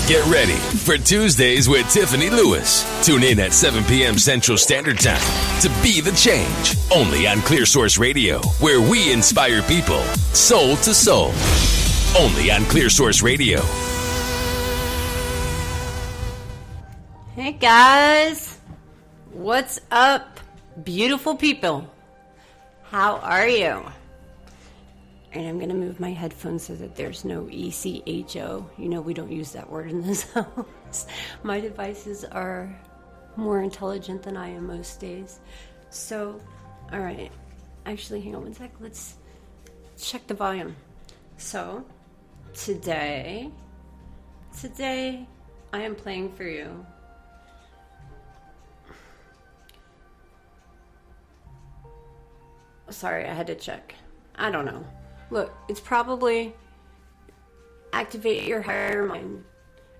Get ready for Tuesdays with Tiffany Lewis. Tune in at 7 p.m. Central Standard Time to Be the Change. Only on Clear Source Radio, where we inspire people soul to soul. Only on Clear Source Radio. Hey guys, what's up, beautiful people? How are you? And I'm going to move my headphones so that there's no ECHO. You know, we don't use that word in this house. My devices are more intelligent than I am most days. So, all right. Actually, hang on one sec. Let's check the volume. So, today, I am playing for you sorry, I had to check. I don't know. Look, it's probably activate your higher mind,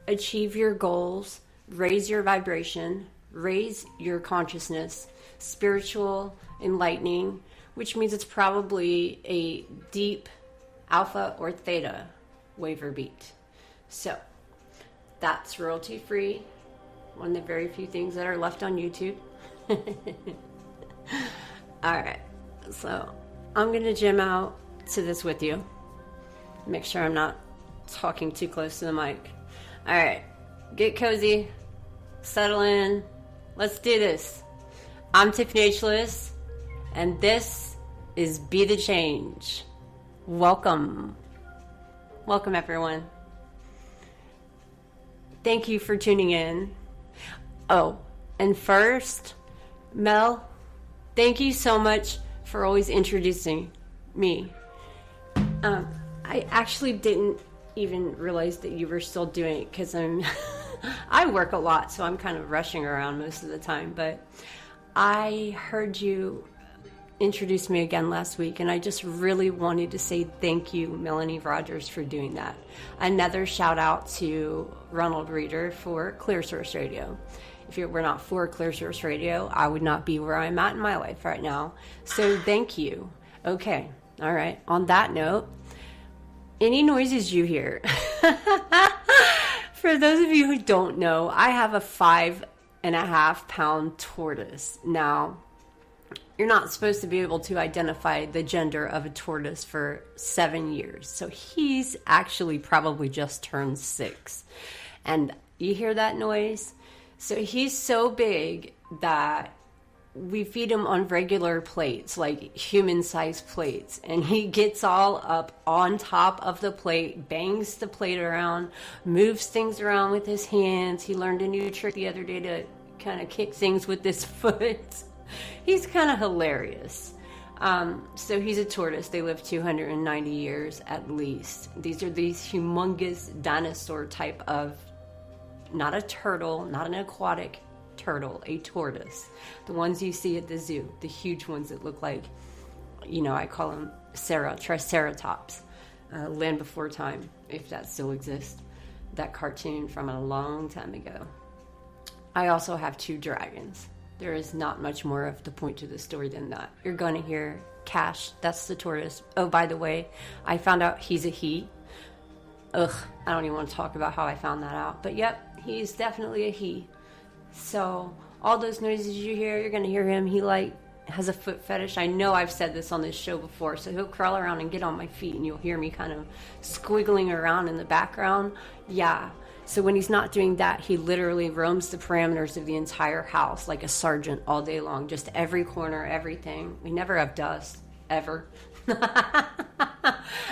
achieve your goals, raise your vibration, raise your consciousness, spiritual enlightening, which means it's probably a deep alpha or theta wave or beat. So, that's royalty free. One of the very few things that are left on YouTube. Alright, so I'm going to jam out to this with you. Make sure I'm not talking too close to the mic. Alright, get cozy, settle in, let's do this. I'm Tiffany H. Lewis, and this is Be the Change. Welcome. Welcome, everyone. Thank you for tuning in. Oh, and first, Mel, thank you so much for always introducing me. I actually didn't even realize that you were still doing it because I work a lot, so I'm kind of rushing around most of the time. But I heard you introduce me again last week, and I just really wanted to say thank you, Melanie Rogers, for doing that. Another shout out to Ronald Reeder for Clear Source Radio. If it were not for Clear Source Radio, I would not be where I'm at in my life right now. So thank you. Okay. All right. On that note, any noises you hear. For those of you who don't know, I have a 5.5-pound tortoise. Now, you're not supposed to be able to identify the gender of a tortoise for 7 years. So he's actually probably just turned 6. And you hear that noise? So he's so big that we feed him on regular plates, like human-sized plates. And he gets all up on top of the plate, bangs the plate around, moves things around with his hands. He learned a new trick the other day to kind of kick things with his foot. He's kind of hilarious. So he's a tortoise. They live 290 years at least. These are these humongous dinosaur type of, not a turtle, not an aquatic turtle, a tortoise. The ones you see at the zoo, the huge ones that look like, you know, I call them triceratops. Land Before Time, if that still exists. That cartoon from a long time ago. I also have 2 dragons. There is not much more of the point to the story than that. You're going to hear Cash, that's the tortoise. Oh, by the way, I found out he's a he. Ugh, I don't even want to talk about how I found that out. But yep, he's definitely a he. So all those noises you hear, you're going to hear him. He has a foot fetish. I know I've said this on this show before. So he'll crawl around and get on my feet, and you'll hear me kind of squiggling around in the background. Yeah. So when he's not doing that, he literally roams the parameters of the entire house like a sergeant all day long. Just every corner, everything. We never have dust, ever.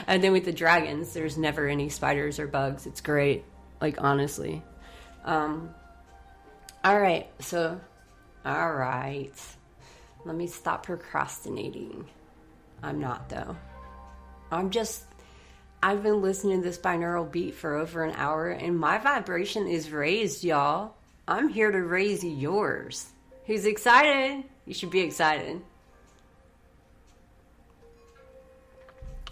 And then with the dragons, there's never any spiders or bugs. It's great. Like, honestly. All right. Let me stop procrastinating. I'm not, though. I've been listening to this binaural beat for over an hour, and my vibration is raised, y'all. I'm here to raise yours. Who's excited? You should be excited.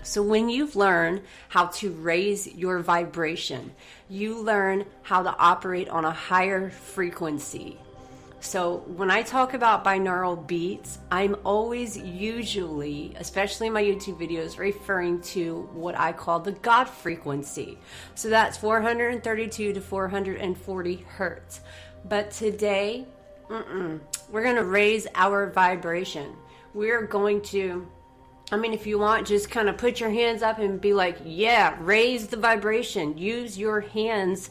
So when you've learned how to raise your vibration, you learn how to operate on a higher frequency. So when I talk about binaural beats, I'm always usually, especially in my YouTube videos, referring to what I call the God frequency. So that's 432 to 440 hertz. But today, we're going to raise our vibration. We're going to, if you want, just kind of put your hands up and be like, yeah, raise the vibration. Use your hands,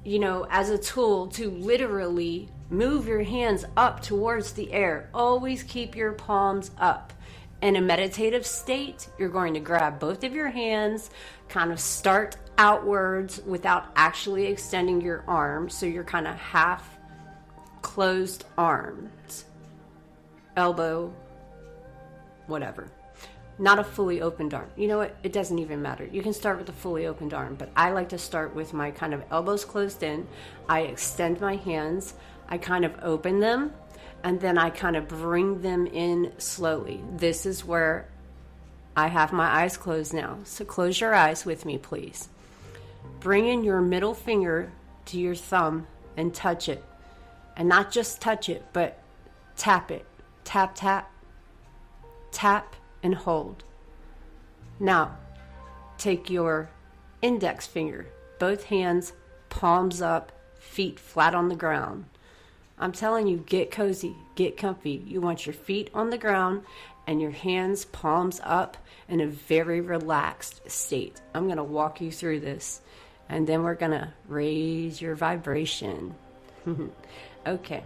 as a tool to literally move your hands up towards the air. Always keep your palms up. In a meditative state, you're going to grab both of your hands, kind of start outwards without actually extending your arms. So you're kind of half closed arms, elbow, whatever. Not a fully opened arm. You know what? It doesn't even matter. You can start with a fully opened arm, but I like to start with my kind of elbows closed in. I extend my hands. I kind of open them, and then I kind of bring them in slowly. This is where I have my eyes closed now. So close your eyes with me, please. Bring in your middle finger to your thumb and touch it. And not just touch it, but tap it. Tap, tap, tap, and hold. Now, take your index finger, both hands, palms up, feet flat on the ground. I'm telling you, get cozy, get comfy. You want your feet on the ground and your hands, palms up, in a very relaxed state. I'm going to walk you through this, and then we're going to raise your vibration. Okay.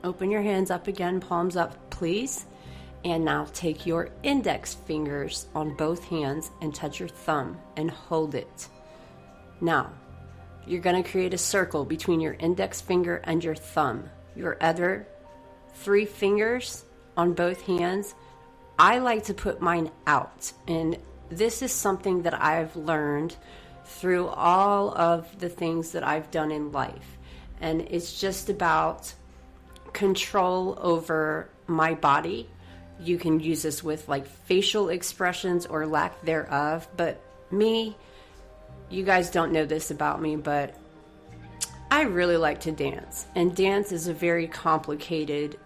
Open your hands up again, palms up, please. And now take your index fingers on both hands and touch your thumb and hold it. Now, you're going to create a circle between your index finger and your thumb. Your other 3 fingers on both hands, I like to put mine out. And this is something that I've learned through all of the things that I've done in life. And it's just about control over my body. You can use this with like facial expressions or lack thereof. But me, you guys don't know this about me, but I really like to dance. And dance is a very complicated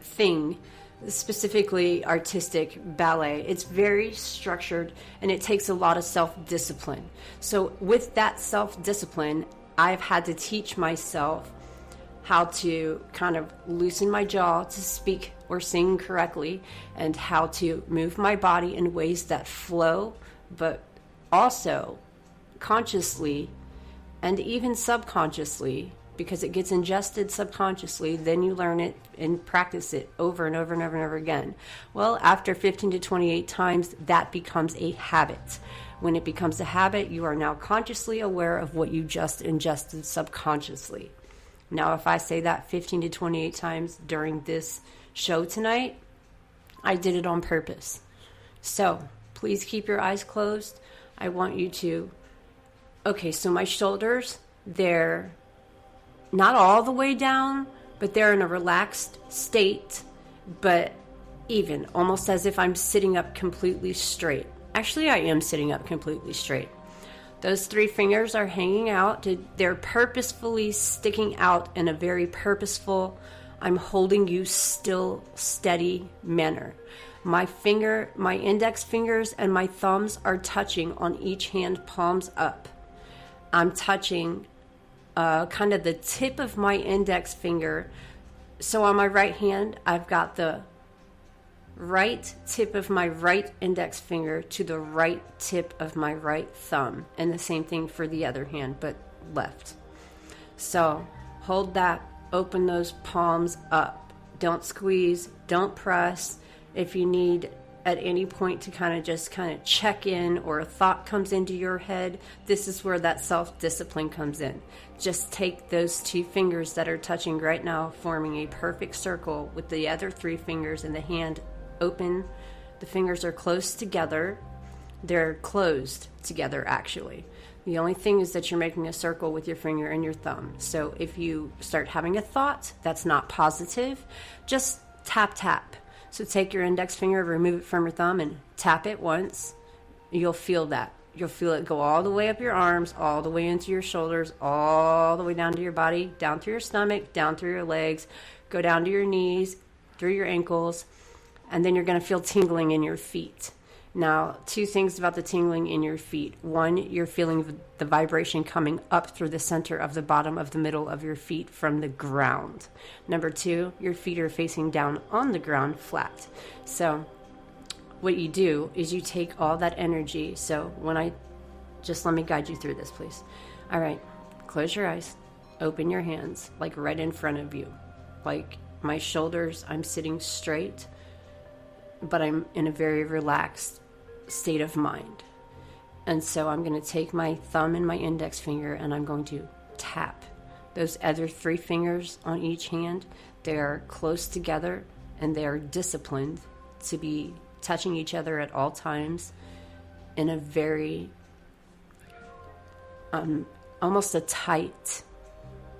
thing, specifically artistic ballet. It's very structured and it takes a lot of self-discipline. So with that self-discipline, I've had to teach myself how to kind of loosen my jaw to speak or sing correctly, and how to move my body in ways that flow, but also consciously and even subconsciously, because it gets ingested subconsciously. Then you learn it and practice it over and over and over and over again. Well, after 15 to 28 times, that becomes a habit. When it becomes a habit, you are now consciously aware of what you just ingested subconsciously. Now, if I say that 15 to 28 times during this show tonight, I did it on purpose. So please keep your eyes closed. I want you to, okay, so my shoulders, they're not all the way down, but they're in a relaxed state, but even, almost as if I'm sitting up completely straight. Actually, I am sitting up completely straight. Those 3 fingers are hanging out. They're purposefully sticking out in a very purposeful, I'm holding you still, steady manner. My index fingers and my thumbs are touching on each hand, palms up. I'm touching kind of the tip of my index finger. So on my right hand, I've got the right tip of my right index finger to the right tip of my right thumb. And the same thing for the other hand, but left. So hold that, open those palms up. Don't squeeze, don't press. If you need at any point to kind of check in, or a thought comes into your head, this is where that self-discipline comes in. Just take those 2 fingers that are touching right now, forming a perfect circle with the other 3 fingers and the hand open. The fingers are close together. They're closed together, actually. The only thing is that you're making a circle with your finger and your thumb. So if you start having a thought that's not positive, just tap, tap. So take your index finger, remove it from your thumb, and tap it once. You'll feel that. You'll feel it go all the way up your arms, all the way into your shoulders, all the way down to your body, down through your stomach, down through your legs, go down to your knees, through your ankles, and then you're going to feel tingling in your feet. Now, two things about the tingling in your feet. One, you're feeling the vibration coming up through the center of the bottom of the middle of your feet from the ground. Number two, your feet are facing down on the ground flat. So what you do is you take all that energy. So just let me guide you through this, please. All right, close your eyes, open your hands, like right in front of you. Like my shoulders, I'm sitting straight, but I'm in a very relaxed state of mind. And so I'm going to take my thumb and my index finger and I'm going to tap those other three fingers on each hand. They're close together and they're disciplined to be touching each other at all times in a very almost a tight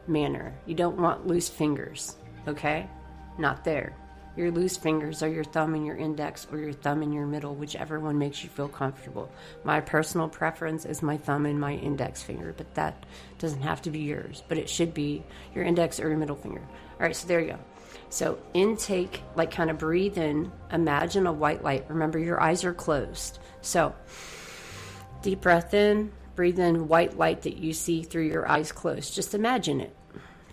manner. You don't want loose fingers, okay? Not there. Your loose fingers are your thumb and your index, or your thumb and your middle, whichever one makes you feel comfortable. My personal preference is my thumb and my index finger, but that doesn't have to be yours, but it should be your index or your middle finger. All right, so there you go. So intake, like kind of breathe in, imagine a white light. Remember, your eyes are closed. So deep breath in, breathe in white light that you see through your eyes closed. Just imagine it,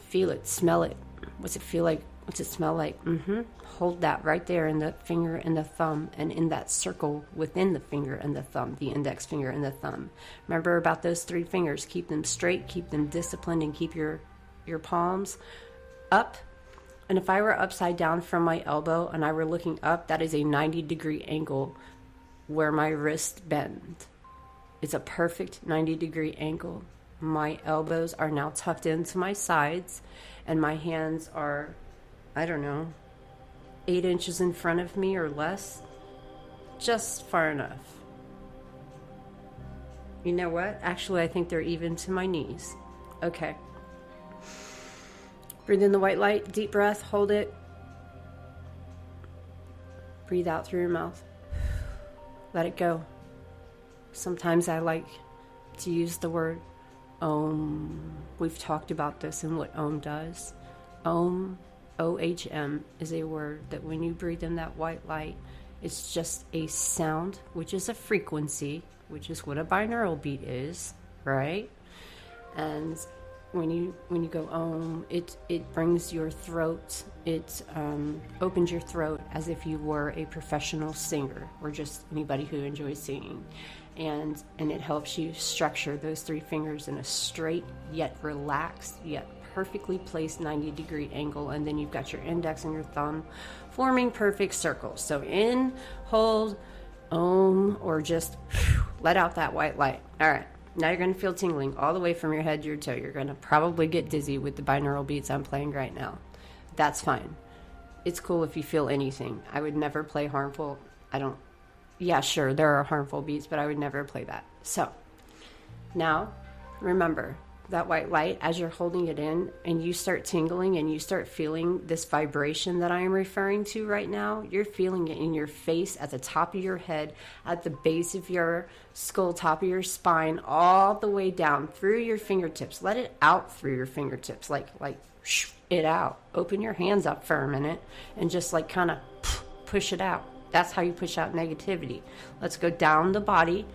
feel it, smell it. What's it feel like? What's it smell like? Hold that right there in the finger and the thumb, and in that circle within the finger and the thumb, the index finger and the thumb. Remember about those three fingers. Keep them straight, keep them disciplined, and keep your palms up. And if I were upside down from my elbow and I were looking up, that is a 90-degree angle where my wrist bend. It's a perfect 90-degree angle. My elbows are now tucked into my sides, and my hands are, 8 inches in front of me or less. Just far enough. You know what? Actually, I think they're even to my knees. Okay. Breathe in the white light, deep breath, hold it. Breathe out through your mouth. Let it go. Sometimes I like to use the word Om. We've talked about this and what Om does. Om, O-H-M, is a word that when you breathe in that white light, it's just a sound, which is a frequency, which is what a binaural beat is, right? And when you go Om, it brings your throat, it opens your throat as if you were a professional singer or just anybody who enjoys singing. And it helps you structure those three fingers in a straight yet relaxed yet perfectly placed 90-degree angle, and then you've got your index and your thumb forming perfect circles. So in, hold, Om, or just let out that white light. All right, now you're going to feel tingling all the way from your head to your toe. You're going to probably get dizzy with the binaural beats I'm playing right now. That's fine. It's cool if you feel anything. I would never play harmful. Yeah, sure, there are harmful beats, but I would never play that. So now remember that white light, as you're holding it in and you start tingling and you start feeling this vibration that I am referring to right now, you're feeling it in your face, at the top of your head, at the base of your skull, top of your spine, all the way down through your fingertips. Let it out through your fingertips, like it out. Open your hands up for a minute and just like kind of push it out. That's how you push out negativity. Let's go down the body,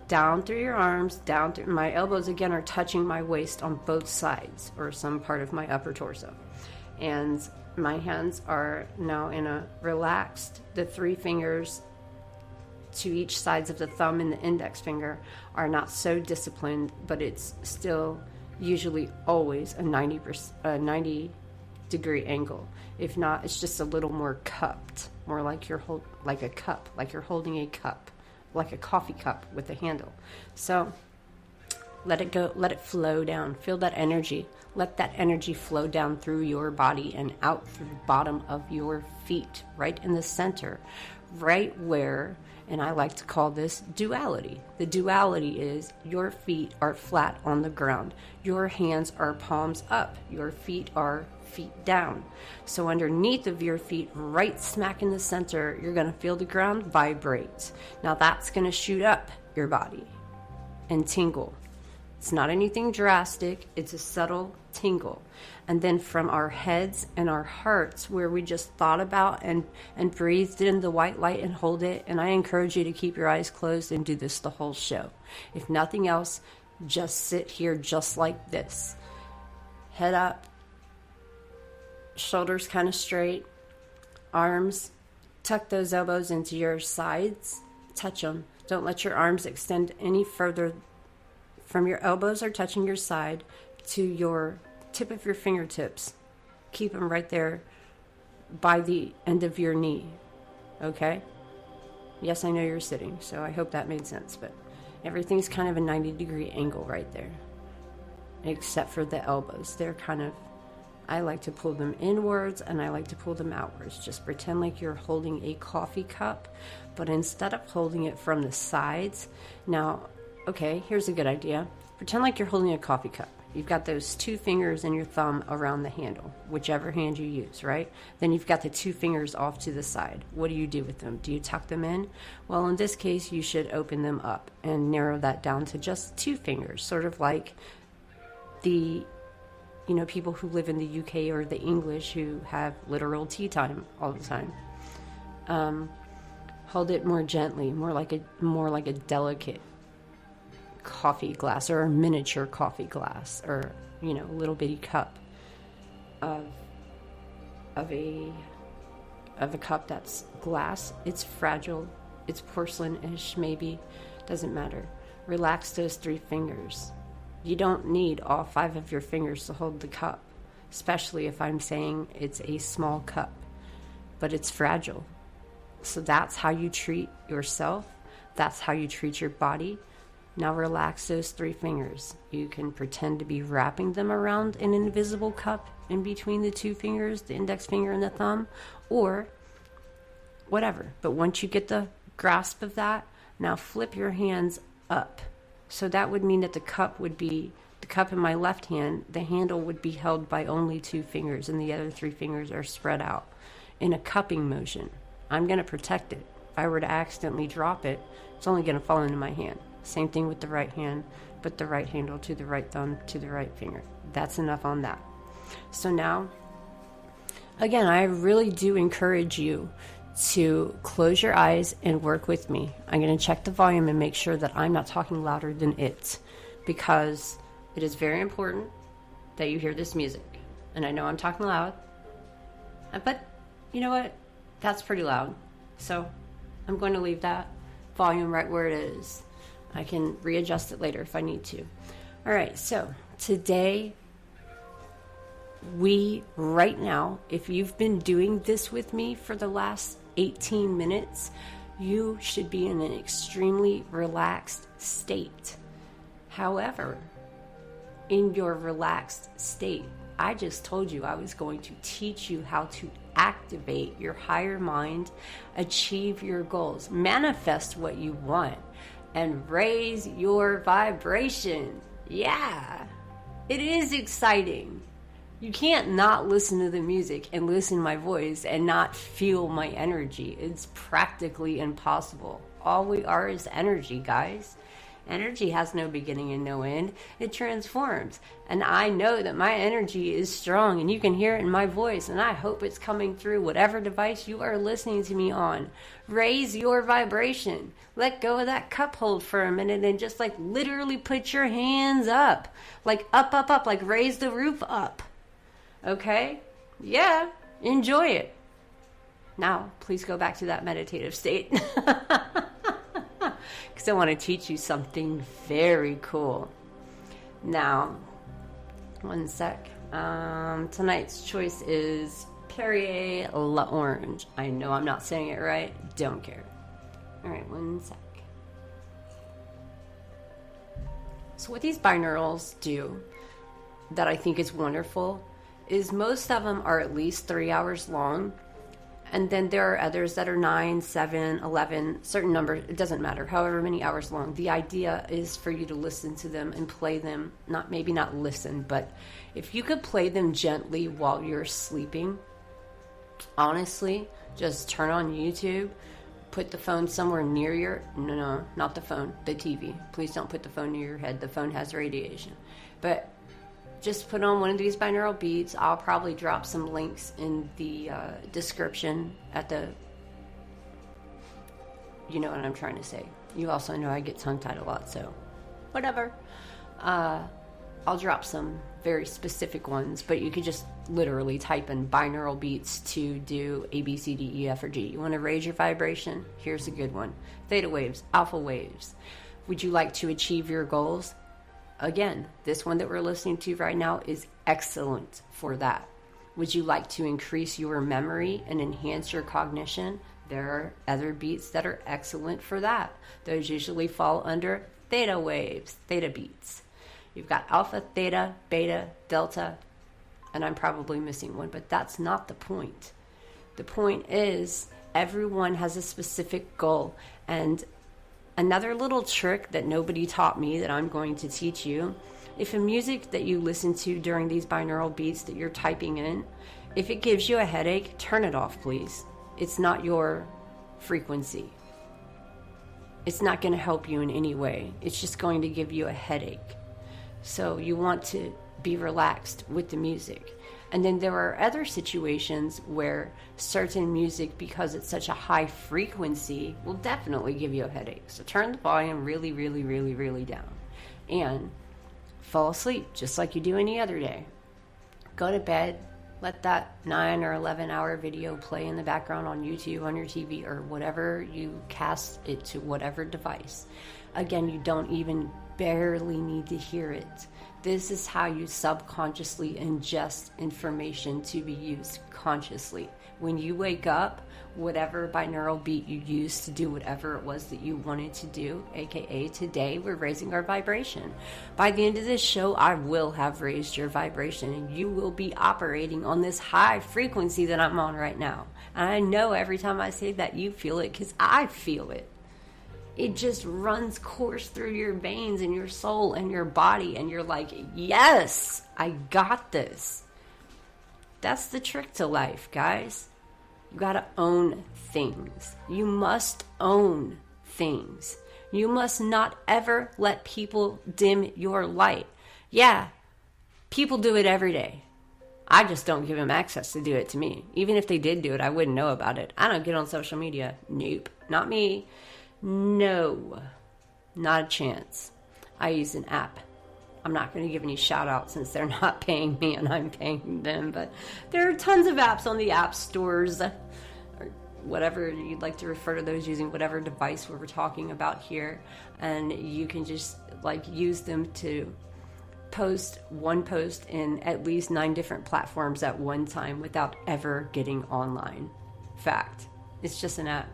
down through your arms, down through my elbows again are touching my waist on both sides or some part of my upper torso. And my hands are now in a relaxed, the three fingers to each sides of the thumb and the index finger are not so disciplined, but it's still usually always a 90-degree angle. If not, it's just a little more cupped, more like like a cup, like you're holding a cup, like a coffee cup with a handle. So let it go, let it flow down. Feel that energy. Let that energy flow down through your body and out through the bottom of your feet, right in the center, right where, and I like to call this duality. The duality is your feet are flat on the ground. Your hands are palms up. Your feet are feet down. So underneath of your feet, right smack in the center, you're going to feel the ground vibrate. Now that's going to shoot up your body. and tingle. It's not anything drastic. It's a subtle tingle. And then from our heads and our hearts, where we just thought about and breathed in the white light and hold it. And I encourage you to keep your eyes closed and do this the whole show. If nothing else, just sit here just like this. Head up, shoulders kind of straight, arms, tuck those elbows into your sides, touch them. Don't let your arms extend any further from your elbows are touching your side to your tip of your fingertips. Keep them right there by the end of your knee. Okay? Yes, I know you're sitting, so I hope that made sense, but everything's kind of a 90-degree angle right there, except for the elbows. They're kind of, I like to pull them inwards and I like to pull them outwards. Just pretend like you're holding a coffee cup, but instead of holding it from the sides, now, okay, here's a good idea. Pretend like you're holding a coffee cup. You've got those 2 fingers and your thumb around the handle, whichever hand you use, right? Then you've got the 2 fingers off to the side. What do you do with them? Do you tuck them in? Well, in this case, you should open them up and narrow that down to just 2 fingers, sort of like the, people who live in the UK or the English who have literal tea time all the time. Hold it more gently, more like a delicate coffee glass or a miniature coffee glass, or a little bitty cup of a cup that's glass. It's fragile, it's porcelain-ish, maybe, doesn't matter. Relax those 3 fingers. You don't need all 5 of your fingers to hold the cup, especially if I'm saying it's a small cup, but it's fragile. So that's how you treat yourself, that's how you treat your body. Now relax those 3 fingers. You can pretend to be wrapping them around an invisible cup in between the 2 fingers, the index finger and the thumb, or whatever. But once you get the grasp of that, now flip your hands up. So that would mean that the cup in my left hand, the handle would be held by only 2 fingers and the other 3 fingers are spread out in a cupping motion. I'm going to protect it. If I were to accidentally drop it, it's only going to fall into my hand. Same thing with the right hand, but the right handle to the right thumb to the right finger. That's enough on that. So now, again, I really do encourage you to close your eyes and work with me. I'm going to check the volume and make sure that I'm not talking louder than it, because it is very important that you hear this music. And I know I'm talking loud, but you know what? That's pretty loud. So I'm going to leave that volume right where it is. I can readjust it later if I need to. All right, so today, right now, if you've been doing this with me for the last 18 minutes, you should be in an extremely relaxed state. However, in your relaxed state, I just told you I was going to teach you how to activate your higher mind, achieve your goals, manifest what you want, and raise your vibration. Yeah, it is exciting. You can't not listen to the music and listen to my voice and not feel my energy. It's practically impossible. All we are is energy, guys. Energy has no beginning and no end. It transforms. And I know that my energy is strong, and you can hear it in my voice, and I hope it's coming through whatever device you are listening to me on. Raise your vibration. Let go of that cup hold for a minute and just literally put your hands up. Up, up, up, raise the roof up. Okay? Yeah, enjoy it. Now, please go back to that meditative state. Because I want to teach you something very cool. Now, one sec. Tonight's choice is Perrier La Orange. I know I'm not saying it right. Don't care. All right, one sec. So what these binaurals do that I think is wonderful is most of them are at least 3 hours long. And then there are others that are 9, 7, 11, certain numbers. It doesn't matter, however many hours long. The idea is for you to listen to them and play them. Maybe not listen, but if you could play them gently while you're sleeping, honestly, just turn on YouTube, put the phone somewhere near your... No, not the phone, the TV. Please don't put the phone near your head. The phone has radiation. But just put on one of these binaural beats. I'll probably drop some links in the description at the... You know what I'm trying to say. You also know I get tongue-tied a lot, so whatever. I'll drop some very specific ones, but you could just literally type in binaural beats to do A, B, C, D, E, F, or G. You want to raise your vibration? Here's a good one. Theta waves, alpha waves. Would you like to achieve your goals? Again, this one that we're listening to right now is excellent for that. Would you like to increase your memory and enhance your cognition? There are other beats that are excellent for that. Those usually fall under theta waves, theta beats. You've got alpha, theta, beta, delta, and I'm probably missing one, but that's not the point. The point is everyone has a specific goal. And another little trick that nobody taught me that I'm going to teach you, if a music that you listen to during these binaural beats that you're typing in, if it gives you a headache, turn it off, please. It's not your frequency. It's not going to help you in any way. It's just going to give you a headache. So you want to be relaxed with the music. And then there are other situations where certain music, because it's such a high frequency, will definitely give you a headache. So turn the volume really, really, really, really down. And fall asleep just like you do any other day. Go to bed. Let that 9 or 11 hour video play in the background on YouTube, on your TV, or whatever you cast it to, whatever device. Again, you don't even barely need to hear it. This is how you subconsciously ingest information to be used consciously. When you wake up, whatever binaural beat you used to do whatever it was that you wanted to do, aka today we're raising our vibration. By the end of this show, I will have raised your vibration and you will be operating on this high frequency that I'm on right now. And I know every time I say that you feel it because I feel it. It just runs course through your veins and your soul and your body, and you're like, yes, I got this. That's the trick to life, guys. You gotta own things. You must own things. You must not ever let people dim your light. Yeah, people do it every day. I just don't give them access to do it to me. Even if they did do it, I wouldn't know about it. I don't get on social media. Nope, not me. No, not a chance. I use an app. I'm not going to give any shout out since they're not paying me and I'm paying them, but there are tons of apps on the app stores or whatever you'd like to refer to those, using whatever device we're talking about here, and you can just like use them to post one post in at least 9 different platforms at one time without ever getting online. Fact. It's just an app.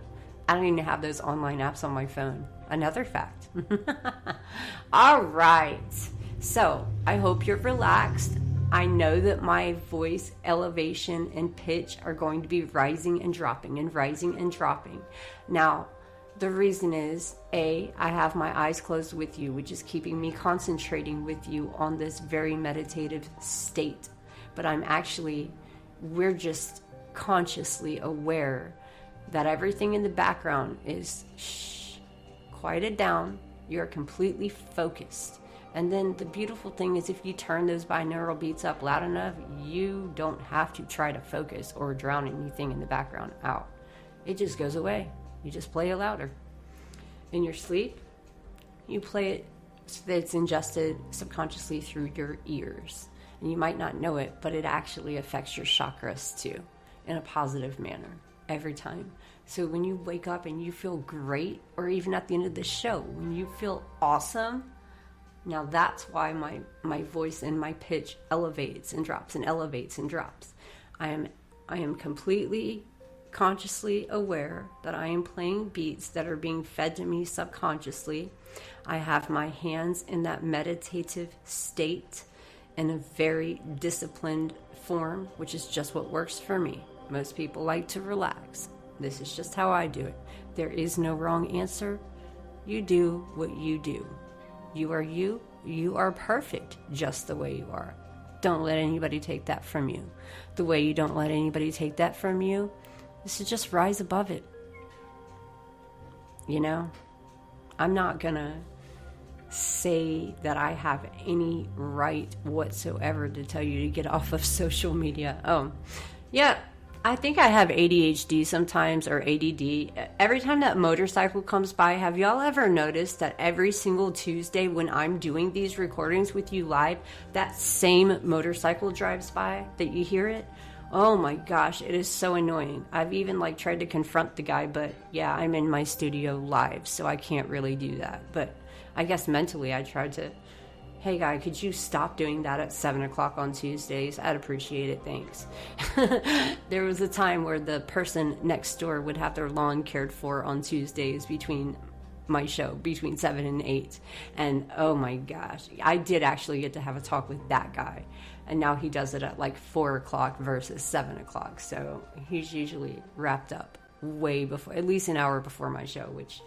I don't even have those online apps on my phone. Another fact. All right. So I hope you're relaxed. I know that my voice elevation and pitch are going to be rising and dropping and rising and dropping. Now, the reason is, A, I have my eyes closed with you, which is keeping me concentrating with you on this very meditative state. But we're just consciously aware that everything in the background is quieted down. You're completely focused. And then the beautiful thing is, if you turn those binaural beats up loud enough, you don't have to try to focus or drown anything in the background out. It just goes away. You just play it louder. In your sleep, you play it so that it's ingested subconsciously through your ears. And you might not know it, but it actually affects your chakras too, in a positive manner. Every time. So when you wake up and you feel great, or even at the end of the show, when you feel awesome, now that's why my voice and my pitch elevates and drops and elevates and drops. I am completely consciously aware that I am playing beats that are being fed to me subconsciously. I have my hands in that meditative state in a very disciplined form, which is just what works for me. Most people like to relax. This is just how I do it. There is no wrong answer. You do what you do. You are you. You are perfect just the way you are. Don't let anybody take that from you. The way you don't let anybody take that from you is to just rise above it. You know, I'm not gonna say that I have any right whatsoever to tell you to get off of social media. Oh, yeah, I think I have ADHD sometimes, or ADD. Every time that motorcycle comes by, have y'all ever noticed that every single Tuesday when I'm doing these recordings with you live, that same motorcycle drives by, that you hear it? Oh my gosh, it is so annoying. I've even like tried to confront the guy, but yeah, I'm in my studio live, so I can't really do that. But I guess mentally I tried to, hey guy, could you stop doing that at 7 o'clock on Tuesdays? I'd appreciate it, thanks. There was a time where the person next door would have their lawn cared for on Tuesdays between my show, between 7 and 8. And oh my gosh, I did actually get to have a talk with that guy. And now he does it at like 4 o'clock versus 7 o'clock. So he's usually wrapped up way before, at least an hour before my show, which,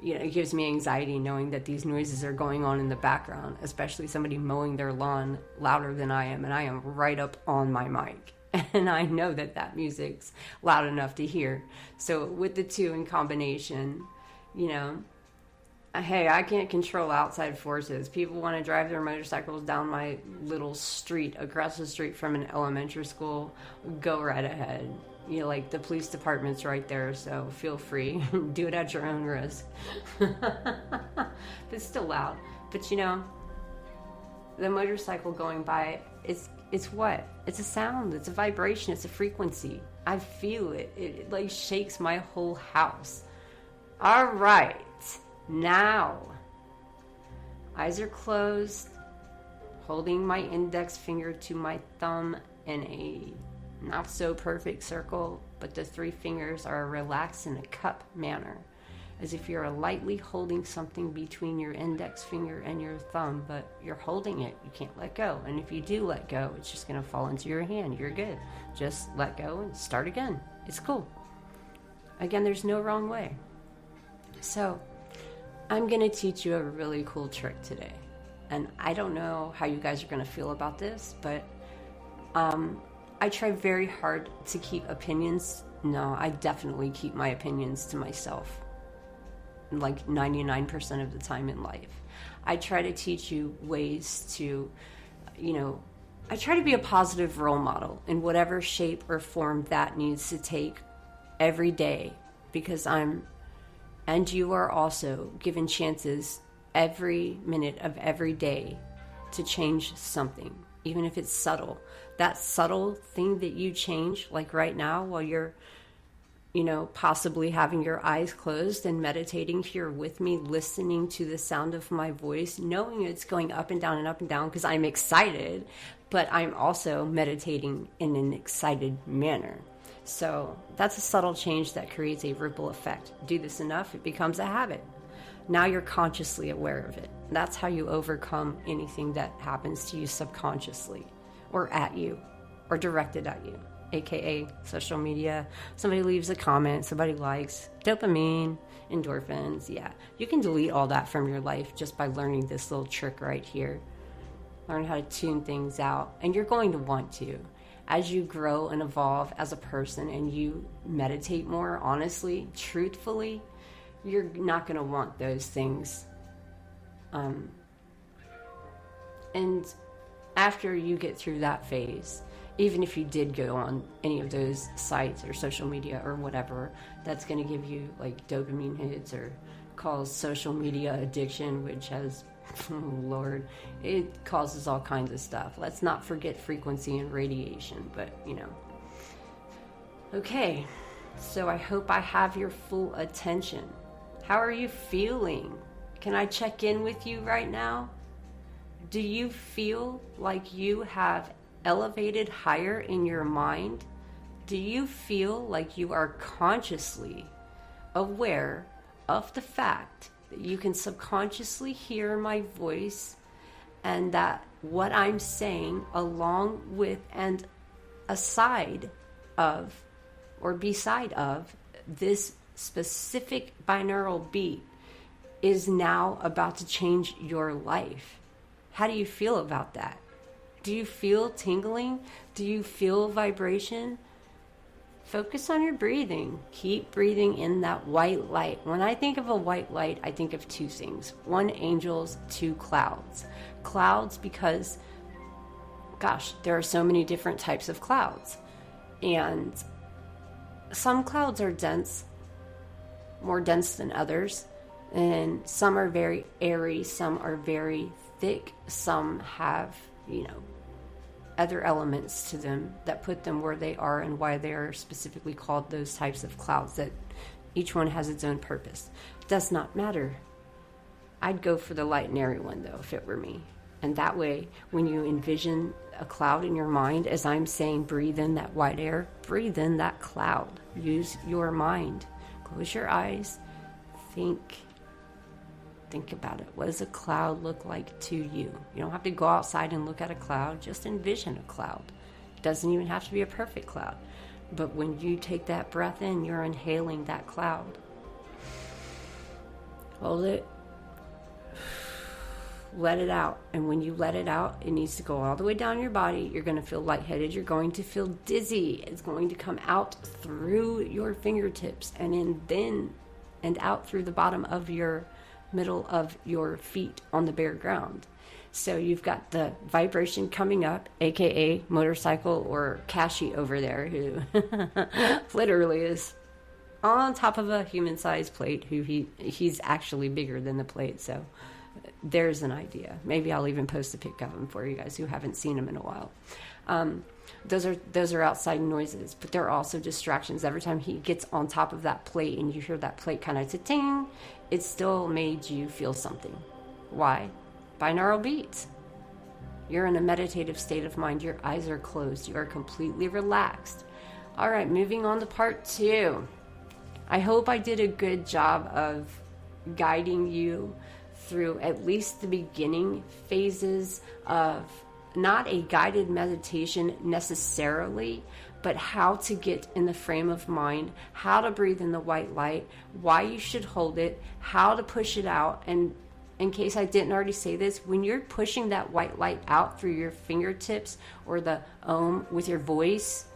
you know, it gives me anxiety knowing that these noises are going on in the background, especially somebody mowing their lawn louder than I am. And I am right up on my mic. And I know that that music's loud enough to hear. So with the two in combination, you know, hey, I can't control outside forces. People want to drive their motorcycles down my little street, across the street from an elementary school, go right ahead. You know, like the police department's right there, so feel free. Do it at your own risk. But it's still loud. But you know, the motorcycle going by, it's what? It's a sound, it's a vibration, it's a frequency. I feel it. It like shakes my whole house. All right. Now, eyes are closed, holding my index finger to my thumb in a not so perfect circle, but the three fingers are relaxed in a cup manner, as if you're lightly holding something between your index finger and your thumb, but you're holding it. You can't let go. And if you do let go, it's just going to fall into your hand. You're good. Just let go and start again. It's cool. Again, there's no wrong way. So, I'm going to teach you a really cool trick today. And I don't know how you guys are going to feel about this, but I try very hard to keep opinions. No, I definitely keep my opinions to myself, like 99% of the time in life. I try to teach you ways to, you know, I try to be a positive role model in whatever shape or form that needs to take every day, because and you are also given chances every minute of every day to change something, even if it's subtle. That subtle thing that you change, like right now while you're, you know, possibly having your eyes closed and meditating here with me, listening to the sound of my voice, knowing it's going up and down because I'm excited, but I'm also meditating in an excited manner. So that's a subtle change that creates a ripple effect. Do this enough, it becomes a habit. Now you're consciously aware of it. That's how you overcome anything that happens to you subconsciously, or at you, or directed at you, aka social media. Somebody leaves a comment, somebody likes, dopamine, endorphins. Yeah, you can delete all that from your life just by learning this little trick right here. Learn how to tune things out, and you're going to want to. As you grow and evolve as a person and you meditate more honestly, truthfully, you're not going to want those things. And after you get through that phase, even if you did go on any of those sites or social media or whatever, that's going to give you like dopamine hits or cause social media addiction, which has, oh Lord, it causes all kinds of stuff. Let's not forget frequency and radiation, but you know. Okay, so I hope I have your full attention. How are you feeling? Can I check in with you right now? Do you feel like you have elevated higher in your mind? Do you feel like you are consciously aware of the fact that you can subconsciously hear my voice, and that what I'm saying along with and aside of or beside of this specific binaural beat is now about to change your life? How do you feel about that? Do you feel tingling? Do you feel vibration? Focus on your breathing. Keep breathing in that white light. When I think of a white light, I think of two things. One, angels, two, clouds. Clouds because, gosh, there are so many different types of clouds. And some clouds are dense, more dense than others. And some are very airy, some are very thick, some have, other elements to them that put them where they are and why they are specifically called those types of clouds, that each one has its own purpose. It does not matter. I'd go for the light and airy one, though, if it were me. And that way, when you envision a cloud in your mind, as I'm saying, breathe in that white air, breathe in that cloud. Use your mind. Close your eyes. Think about it. What does a cloud look like to you? You don't have to go outside and look at a cloud. Just envision a cloud. It doesn't even have to be a perfect cloud. But when you take that breath in, you're inhaling that cloud. Hold it. Let it out. And when you let it out, it needs to go all the way down your body. You're going to feel lightheaded. You're going to feel dizzy. It's going to come out through your fingertips and out through the bottom of your middle of your feet on the bare ground. So you've got the vibration coming up, aka motorcycle or Cashy over there, who literally is on top of a human-sized plate, who he's actually bigger than the plate. So there's an idea. Maybe I'll even post a pic of him for you guys who haven't seen him in a while. Those are outside noises, but they're also distractions. Every time he gets on top of that plate and you hear that plate kind of ting, it still made you feel something. Why? Binaural beats. You're in a meditative state of mind. Your eyes are closed. You are completely relaxed. All right, moving on to part 2. I hope I did a good job of guiding you through at least the beginning phases of not a guided meditation necessarily, but how to get in the frame of mind, how to breathe in the white light, why you should hold it, how to push it out. And in case I didn't already say this, when you're pushing that white light out through your fingertips or the Om with your voice,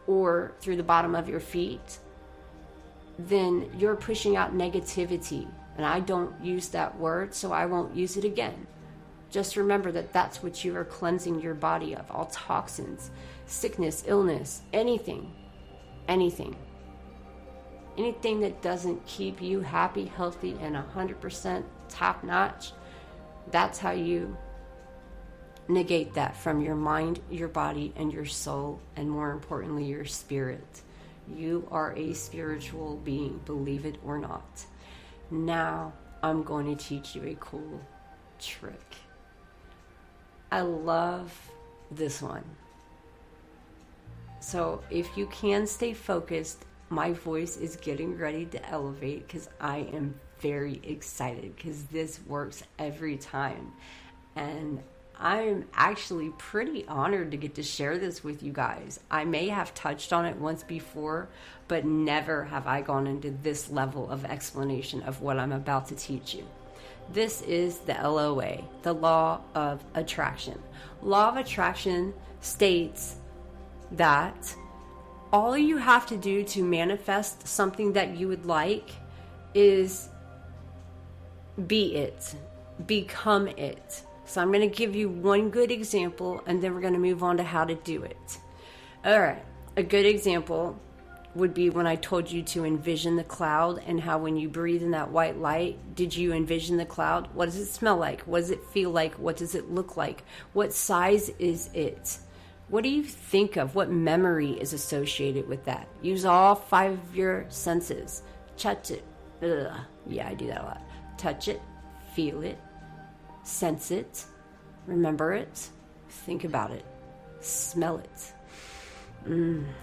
or through the bottom of your feet, then you're pushing out negativity. And I don't use that word, so I won't use it again. Just remember that that's what you are cleansing your body of. All toxins, sickness, illness, anything that doesn't keep you happy, healthy, and 100% top notch. That's how you negate that from your mind, your body, and your soul, and more importantly, your spirit. You are a spiritual being, believe it or not. Now, I'm going to teach you a cool trick. I love this one. So if you can stay focused, my voice is getting ready to elevate because I am very excited because this works every time. And I'm actually pretty honored to get to share this with you guys. I may have touched on it once before, but never have I gone into this level of explanation of what I'm about to teach you. This is the LOA, the Law of Attraction. Law of Attraction states that all you have to do to manifest something that you would like is be it, become it. So I'm going to give you one good example, and then we're going to move on to how to do it. All right, a good example would be when I told you to envision the cloud, and how when you breathe in that white light, did you envision the cloud? What does it smell like? What does it feel like? What does it look like? What size is it? What do you think of? What memory is associated with that? Use all 5 of your senses. Touch it. Ugh. Yeah, I do that a lot. Touch it, feel it, sense it, remember it, think about it, smell it.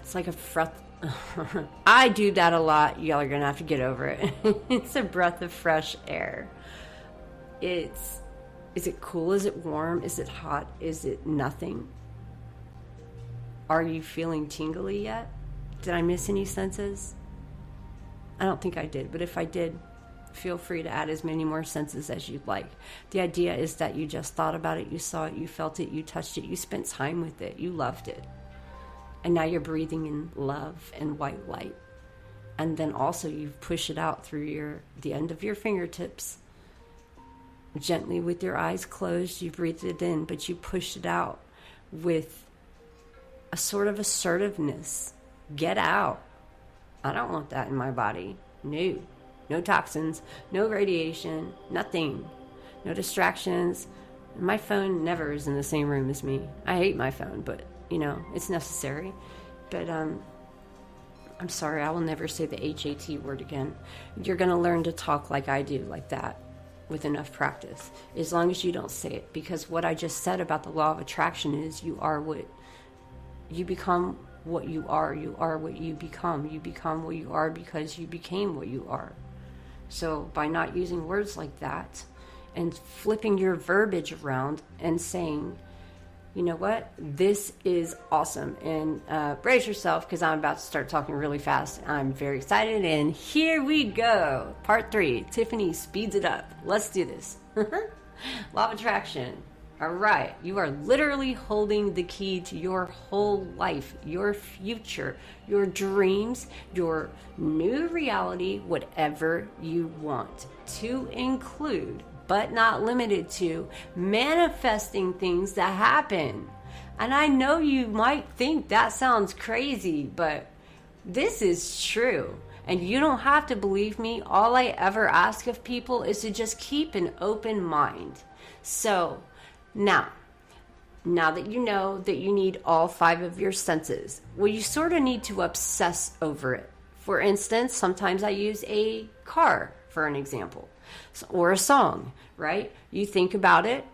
It's like a breath. I do that a lot. Y'all are gonna have to get over it. It's a breath of fresh air. Is it cool? Is it warm? Is it hot? Is it nothing? Are you feeling tingly yet? Did I miss any senses? I don't think I did, but if I did, feel free to add as many more senses as you'd like. The idea is that you just thought about it, you saw it, you felt it, you touched it, you spent time with it, you loved it. And now you're breathing in love and white light. And then also you push it out through the end of your fingertips. Gently with your eyes closed, you breathe it in, but you push it out with a sort of assertiveness. Get out. I don't want that in my body. No. No toxins, no radiation, nothing. No distractions. My phone never is in the same room as me. I hate my phone, but, it's necessary. But, I'm sorry, I will never say the HAT word again. You're going to learn to talk like I do, like that, with enough practice. As long as you don't say it. Because what I just said about the law of attraction is you become what you are. You are what you become. You become what you are because you became what you are. So by not using words like that and flipping your verbiage around and saying, you know what, this is awesome. And brace yourself because I'm about to start talking really fast. I'm very excited. And here we go. Part 3. Tiffany speeds it up. Let's do this. Law of attraction. All right. You are literally holding the key to your whole life, your future, your dreams, your new reality, whatever you want, to include, but not limited to, manifesting things that happen. And I know you might think that sounds crazy, but this is true. And you don't have to believe me. All I ever ask of people is to just keep an open mind. So, now that you know that you need all 5 of your senses, well, you sort of need to obsess over it. For instance, sometimes I use a car for an example, or a song, right? You think about it,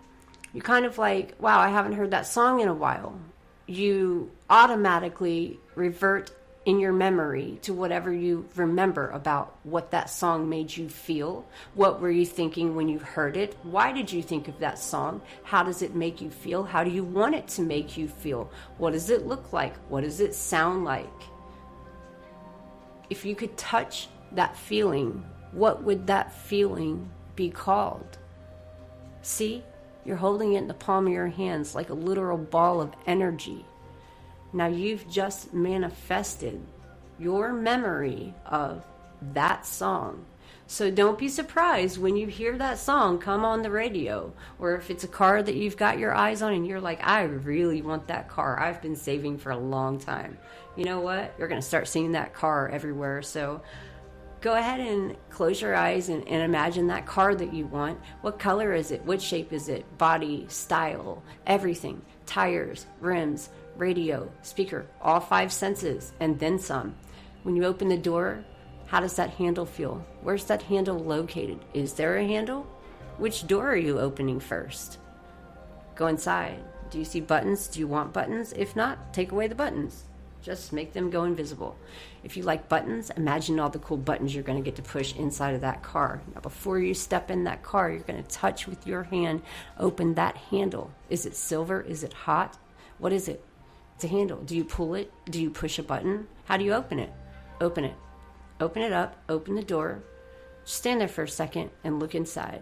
you're kind of like, wow, I haven't heard that song in a while. You automatically revert in your memory to whatever you remember about what that song made you feel. What were you thinking when you heard it? Why did you think of that song? How does it make you feel? How do you want it to make you feel? What does it look like? What does it sound like? If you could touch that feeling, what would that feeling be called? See, you're holding it in the palm of your hands like a literal ball of energy. Now you've just manifested your memory of that song. So don't be surprised when you hear that song come on the radio, or if it's a car that you've got your eyes on and you're like, I really want that car. I've been saving for a long time. You know what? You're going to start seeing that car everywhere. So go ahead and close your eyes and imagine that car that you want. What color is it? What shape is it? Body, style, everything. Tires, rims, radio, speaker, all 5 senses, and then some. When you open the door, how does that handle feel? Where's that handle located? Is there a handle? Which door are you opening first? Go inside. Do you see buttons? Do you want buttons? If not, take away the buttons. Just make them go invisible. If you like buttons, imagine all the cool buttons you're going to get to push inside of that car. Now, before you step in that car, you're going to touch with your hand, open that handle. Is it silver? Is it hot? What is it? It's a handle. Do you pull it? Do you push a button? How do you open it? Open it. Open it up. Open the door. Stand there for a second and look inside.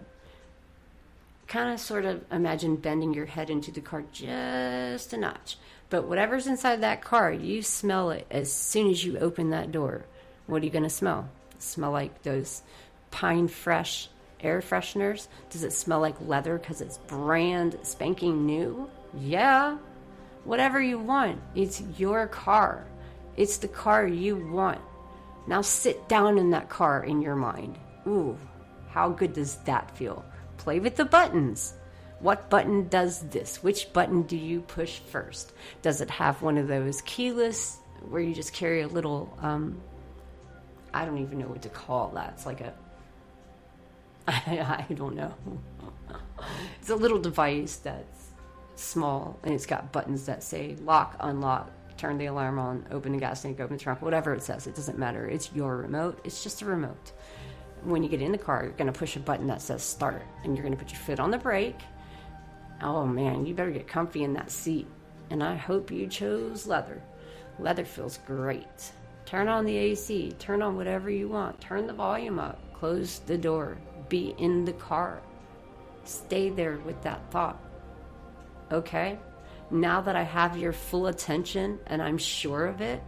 Kind of sort of imagine bending your head into the car just a notch. But whatever's inside that car, you smell it as soon as you open that door. What are you going to smell? Smell like those Pine Fresh air fresheners? Does it smell like leather because it's brand spanking new? Yeah. Whatever you want. It's your car. It's the car you want. Now sit down in that car in your mind. Ooh, how good does that feel? Play with the buttons. What button does this? Which button do you push first? Does it have one of those keyless where you just carry a little, I don't even know what to call that. It's like I don't know. It's a little device that's small and it's got buttons that say lock, unlock, turn the alarm on, open the gas tank, open the trunk, whatever it says. It doesn't matter. It's your remote. It's just a remote. When you get in the car, you're going to push a button that says start, and you're going to put your foot on the brake. Oh man, you better get comfy in that seat. And I hope you chose leather. Leather feels great. Turn on the AC, turn on whatever you want, turn the volume up, close the door, be in the car. Stay there with that thought. Okay? Now that I have your full attention and I'm sure of it,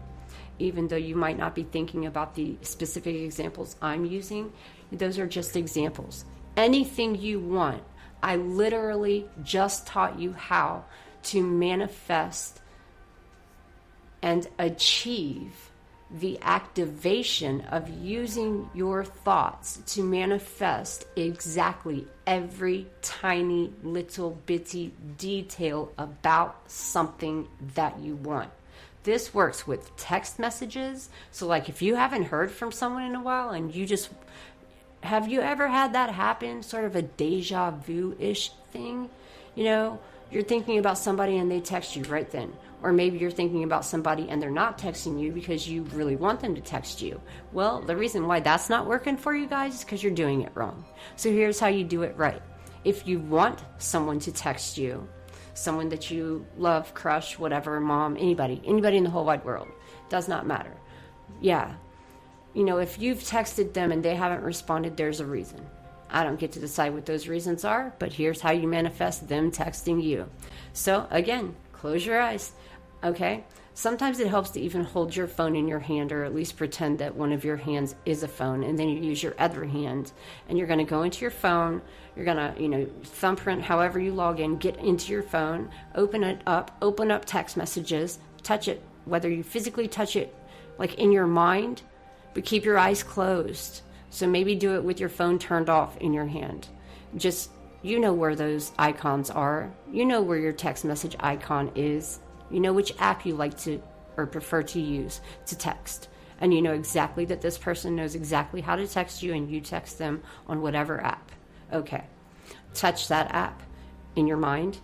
even though you might not be thinking about the specific examples I'm using, those are just examples. Anything you want, I literally just taught you how to manifest and achieve the activation of using your thoughts to manifest exactly every tiny little bitty detail about something that you want. This works with text messages. So like if you haven't heard from someone in a while and have you ever had that happen? Sort of a deja vu-ish thing? You know, you're thinking about somebody and they text you right then. Or maybe you're thinking about somebody and they're not texting you because you really want them to text you. Well, the reason why that's not working for you guys is because you're doing it wrong. So here's how you do it right. If you want someone to text you, someone that you love, crush, whatever, mom, anybody in the whole wide world, does not matter. Yeah. You know, if you've texted them and they haven't responded, there's a reason. I don't get to decide what those reasons are, but here's how you manifest them texting you. So again, close your eyes. Okay? Sometimes it helps to even hold your phone in your hand, or at least pretend that one of your hands is a phone, and then you use your other hand and you're going to go into your phone. You're going to, thumbprint however you log in, get into your phone, open up text messages, touch it, whether you physically touch it like in your mind, but keep your eyes closed. So maybe do it with your phone turned off in your hand. Just, you know where those icons are. You know where your text message icon is. You know which app you like to or prefer to use to text. And you know exactly that this person knows exactly how to text you, and you text them on whatever app. Okay. Touch that app in your mind.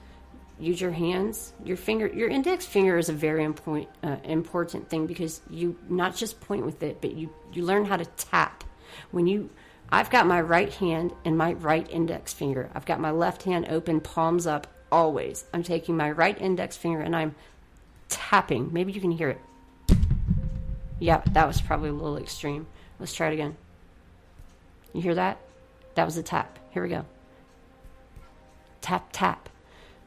Use your hands, your finger. Your index finger is a very important thing, because you not just point with it, but you learn how to tap. I've got my right hand and my right index finger. I've got my left hand open, palms up, always. I'm taking my right index finger and I'm tapping. Maybe you can hear it. Yeah, that was probably a little extreme. Let's try it again. You hear that? That was a tap. Here we go. Tap, tap.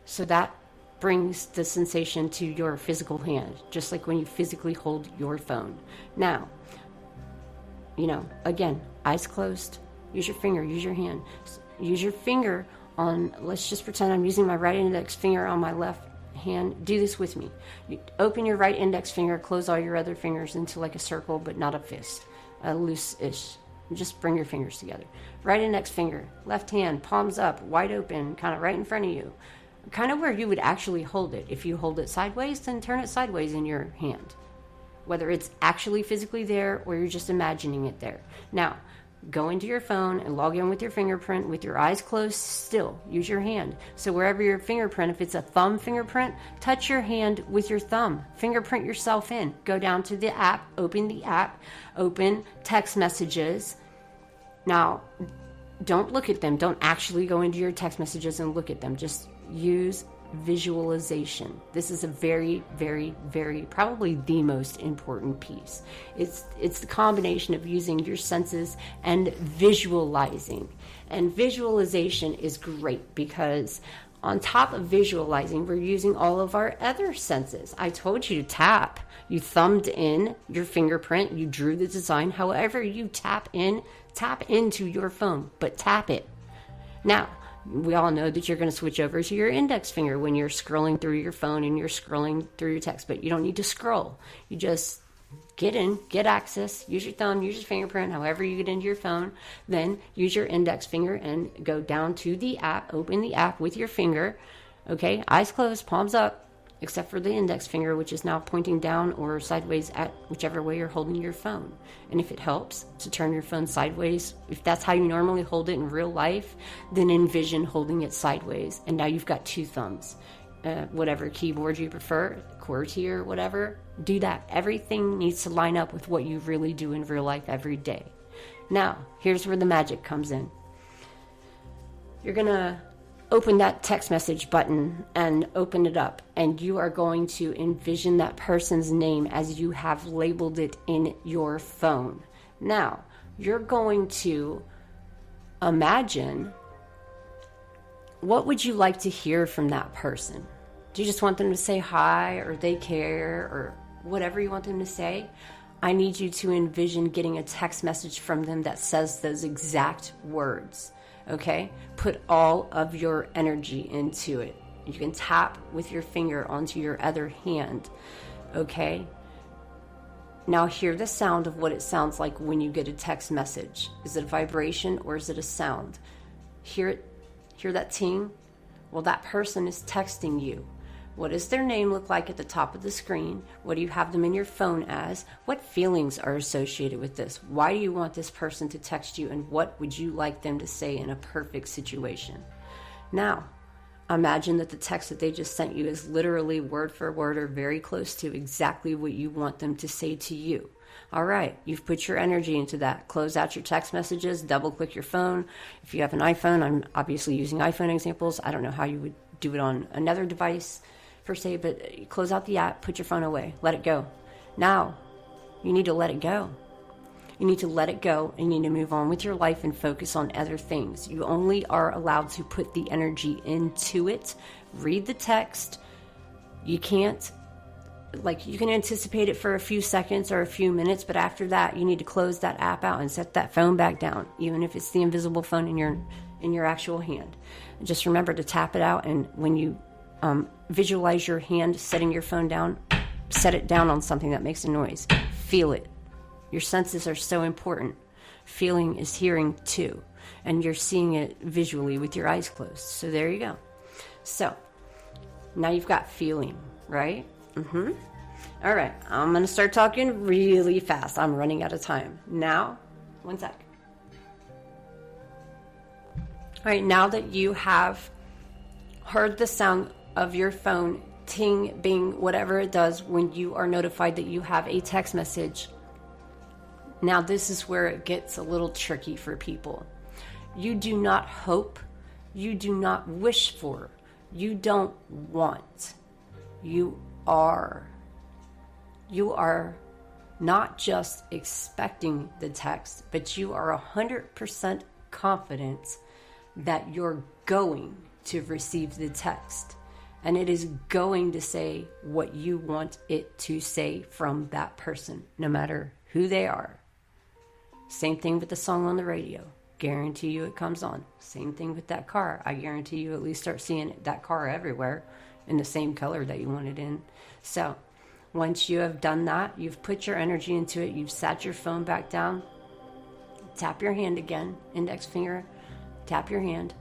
So that brings the sensation to your physical hand, just like when you physically hold your phone. Now, again, eyes closed. Use your finger, use your hand. Use your finger on, let's just pretend I'm using my right index finger on my left hand. Do this with me. You open your right index finger, close all your other fingers into like a circle, but not a fist, a loose-ish. Just bring your fingers together. Right index finger, left hand, palms up, wide open, kind of right in front of you. Kind of where you would actually hold it. If you hold it sideways, then turn it sideways in your hand. Whether it's actually physically there or you're just imagining it there. Now, go into your phone and log in with your fingerprint with your eyes closed still. Use your hand. So wherever your fingerprint, if it's a thumb fingerprint, touch your hand with your thumb. Fingerprint yourself in. Go down to the app, open text messages. Now, don't look at them. Don't actually go into your text messages and look at them. Just use visualization. This is a very, very, very, probably the most important piece. It's the combination of using your senses and visualizing. And visualization is great because on top of visualizing, we're using all of our other senses. I told you to tap. You thumbed in your fingerprint. You drew the design. However you tap into your phone, but tap it. Now, we all know that you're going to switch over to your index finger when you're scrolling through your phone and you're scrolling through your text, but you don't need to scroll. You just get in, get access, use your thumb, use your fingerprint, however you get into your phone, then use your index finger and go down to the app, open the app with your finger, okay, eyes closed, palms up, except for the index finger, which is now pointing down or sideways at whichever way you're holding your phone. And if it helps to turn your phone sideways, if that's how you normally hold it in real life, then envision holding it sideways. And now you've got two thumbs. Whatever keyboard you prefer, QWERTY or whatever, do that. Everything needs to line up with what you really do in real life every day. Now, here's where the magic comes in. You're going to open that text message button and open it up, and you are going to envision that person's name as you have labeled it in your phone. Now, you're going to imagine, what would you like to hear from that person? Do you just want them to say hi, or they care, or whatever you want them to say? I need you to envision getting a text message from them that says those exact words, okay? Put all of your energy into it. You can tap with your finger onto your other hand, okay? Now hear the sound of what it sounds like when you get a text message. Is it a vibration or is it a sound? Hear it? Hear that ting? Well, that person is texting you. What does their name look like at the top of the screen? What do you have them in your phone as? What feelings are associated with this? Why do you want this person to text you? And what would you like them to say in a perfect situation? Now, imagine that the text that they just sent you is literally word for word or very close to exactly what you want them to say to you. All right, you've put your energy into that. Close out your text messages, double click your phone. If you have an iPhone, I'm obviously using iPhone examples. I don't know how you would do it on another device per se, but close out the app, put your phone away, let it go. Now, you need to let it go. You need to let it go and you need to move on with your life and focus on other things. You only are allowed to put the energy into it. Read the text. You can't, you can anticipate it for a few seconds or a few minutes, but after that, you need to close that app out and set that phone back down, even if it's the invisible phone in your actual hand. And just remember to tap it out, and when you visualize your hand setting your phone down, set it down on something that makes a noise. Feel it. Your senses are so important. Feeling is hearing too, and you're seeing it visually with your eyes closed. So there you go. So now you've got feeling, right? All right, I'm going to start talking really fast. I'm running out of time. Now, one sec. All right, now that you have heard the sound of your phone ting, bing, whatever it does when you are notified that you have a text message, now this is where it gets a little tricky for people. You do not hope, you do not wish for, you don't want. You are not just expecting the text, but you are 100% confident that you're going to receive the text, and it is going to say what you want it to say from that person, no matter who they are. Same thing with the song on the radio. Guarantee you it comes on. Same thing with that car. I guarantee you at least start seeing that car everywhere in the same color that you want it in. So once you have done that, you've put your energy into it, you've sat your phone back down, tap your hand again, index finger, tap your hand.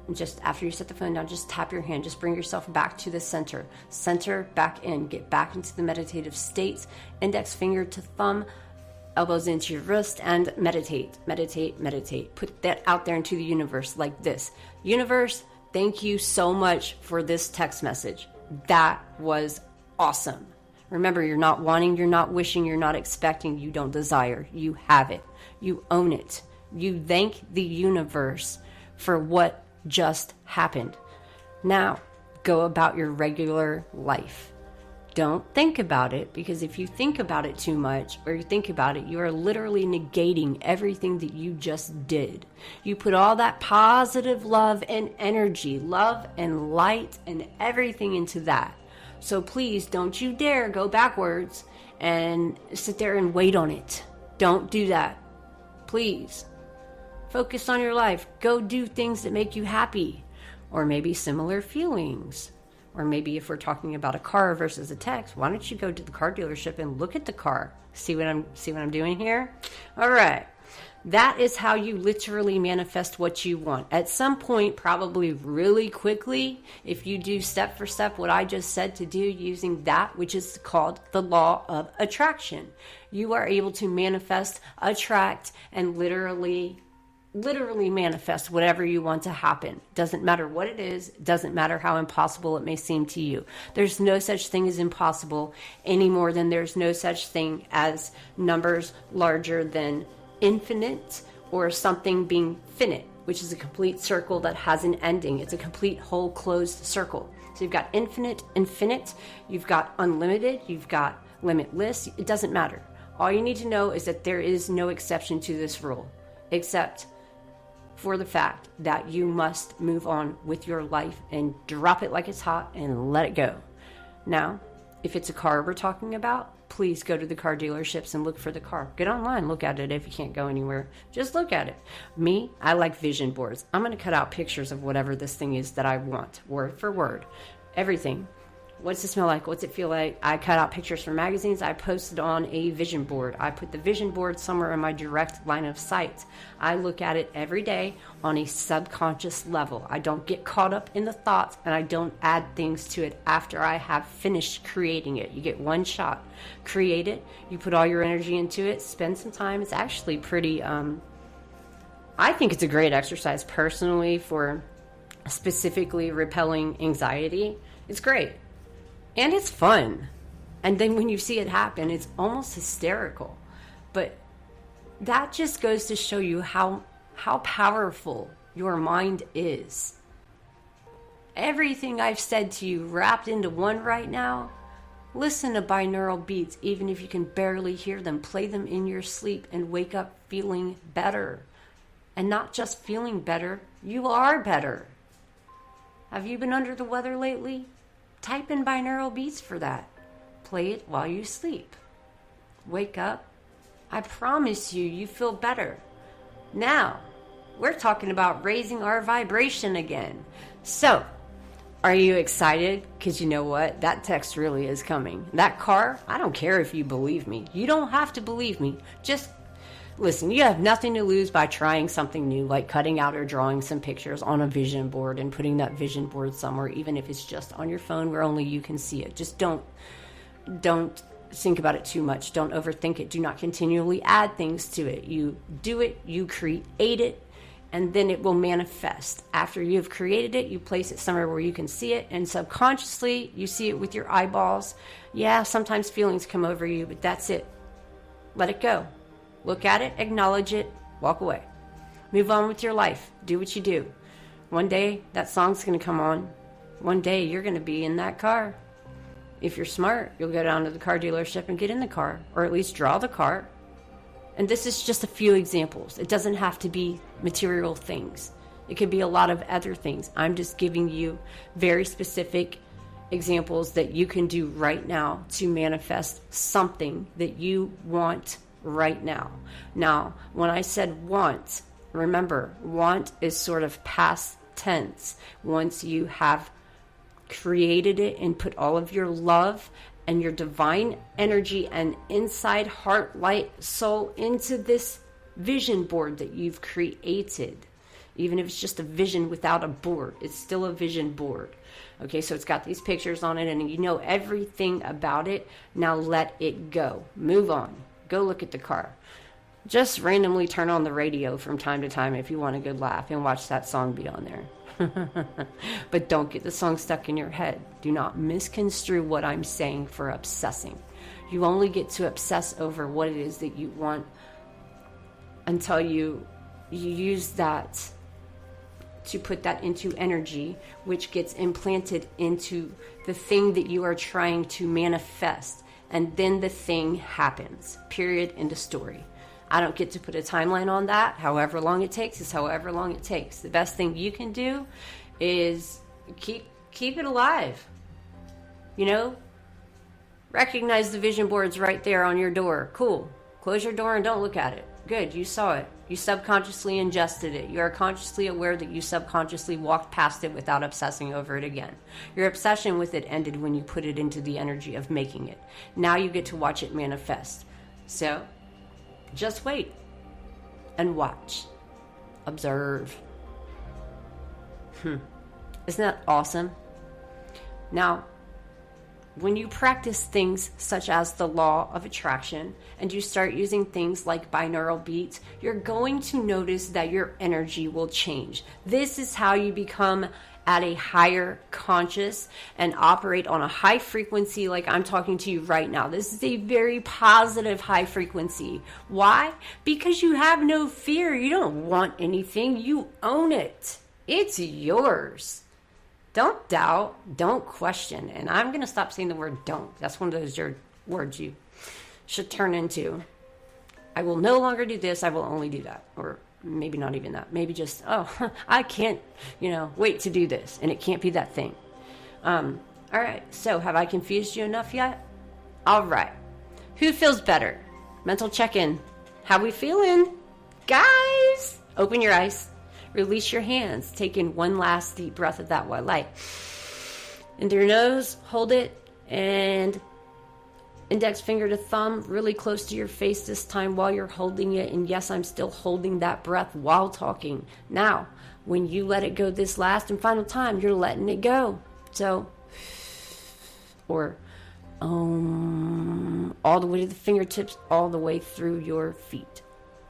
And just after you set the phone down, just tap your hand. Just bring yourself back to the center. Center back in. Get back into the meditative state. Index finger to thumb, elbows into your wrist, and meditate, meditate, meditate. Put that out there into the universe like this. Universe, thank you so much for this text message. That was awesome. Remember, you're not wanting, you're not wishing, you're not expecting, you don't desire. You have it. You own it. You thank the universe for what just happened. Now, go about your regular life. Don't think about it, because if you think about it too much, or you think about it, you are literally negating everything that you just did. You put all that positive love and energy, love and light and everything into that. So please, don't you dare go backwards and sit there and wait on it. Don't do that. Please. Focus on your life. Go do things that make you happy, or maybe similar feelings. Or maybe if we're talking about a car versus a text, why don't you go to the car dealership and look at the car? See what I'm doing here? All right. That is how you literally manifest what you want. At some point, probably really quickly, if you do step for step what I just said to do using that, which is called the law of attraction, you are able to manifest, attract, and literally manifest whatever you want to happen. Doesn't matter what it is. Doesn't matter how impossible it may seem to you. There's no such thing as impossible any more than there's no such thing as numbers larger than infinite, or something being finite, which is a complete circle that has an ending. It's a complete whole closed circle. So you've got infinite, you've got unlimited, you've got limitless. It doesn't matter. All you need to know is that there is no exception to this rule, except for the fact that you must move on with your life and drop it like it's hot and let it go. Now, if it's a car we're talking about, please go to the car dealerships and look for the car. Get online, look at it if you can't go anywhere. Just look at it. Me, I like vision boards. I'm going to cut out pictures of whatever this thing is that I want, word for word. Everything. What's it smell like? What's it feel like? I cut out pictures from magazines. I posted on a vision board. I put the vision board somewhere in my direct line of sight. I look at it every day on a subconscious level. I don't get caught up in the thoughts, and I don't add things to it after I have finished creating it. You get one shot. Create it. You put all your energy into it. Spend some time. It's actually pretty, I think it's a great exercise personally for specifically repelling anxiety. It's great. And it's fun. And then when you see it happen, it's almost hysterical. But that just goes to show you how powerful your mind is. Everything I've said to you wrapped into one right now, listen to binaural beats, even if you can barely hear them. Play them in your sleep and wake up feeling better. And not just feeling better, you are better. Have you been under the weather lately? Type in binaural beats for that. Play it while you sleep. Wake up. I promise you, you feel better. Now, we're talking about raising our vibration again. So, are you excited? Because you know what? That text really is coming. That car, I don't care if you believe me. You don't have to believe me. Just listen, you have nothing to lose by trying something new, like cutting out or drawing some pictures on a vision board and putting that vision board somewhere, even if it's just on your phone where only you can see it. Just don't think about it too much. Don't overthink it. Do not continually add things to it. You do it, you create it, and then it will manifest. After you've created it, you place it somewhere where you can see it, and subconsciously, you see it with your eyeballs. Yeah, sometimes feelings come over you, but that's it. Let it go. Look at it, acknowledge it, walk away. Move on with your life. Do what you do. One day, that song's going to come on. One day, you're going to be in that car. If you're smart, you'll go down to the car dealership and get in the car, or at least draw the car. And this is just a few examples. It doesn't have to be material things. It could be a lot of other things. I'm just giving you very specific examples that you can do right now to manifest something that you want right now. Now, when I said want, remember, want is sort of past tense. Once you have created it and put all of your love and your divine energy and inside heart, light, soul into this vision board that you've created, even if it's just a vision without a board, it's still a vision board. Okay, so it's got these pictures on it and you know everything about it. Now let it go. Move on. Go look at the car. Just randomly turn on the radio from time to time if you want a good laugh and watch that song be on there. But don't get the song stuck in your head. Do not misconstrue what I'm saying for obsessing. You only get to obsess over what it is that you want until you use that to put that into energy, which gets implanted into the thing that you are trying to manifest. And then the thing happens. Period. End of story. I don't get to put a timeline on that. However long it takes is however long it takes. The best thing you can do is keep it alive. You know? Recognize the vision boards right there on your door. Cool. Close your door and don't look at it. Good. You saw it. You subconsciously ingested it. You are consciously aware that you subconsciously walked past it without obsessing over it again. Your obsession with it ended when you put it into the energy of making it. Now you get to watch it manifest. So, just wait and watch. Observe. Isn't that awesome? Now, when you practice things such as the law of attraction and you start using things like binaural beats, you're going to notice that your energy will change. This is how you become at a higher conscious and operate on a high frequency like I'm talking to you right now. This is a very positive high frequency. Why? Because you have no fear. You don't want anything. You own it. It's yours. Don't doubt, don't question. And I'm going to stop saying the word don't. That's one of those words you should turn into. I will no longer do this, I will only do that. Or maybe not even that. Maybe just, I can't, wait to do this. And it can't be that thing. All right. So have I confused you enough yet? All right. Who feels better? Mental check-in. How we feeling? Guys, open your eyes. Release your hands. Take in one last deep breath of that white light. Into your nose. Hold it. And index finger to thumb really close to your face this time while you're holding it. And yes, I'm still holding that breath while talking. Now, when you let it go this last and final time, you're letting it go. So, or all the way to the fingertips, all the way through your feet.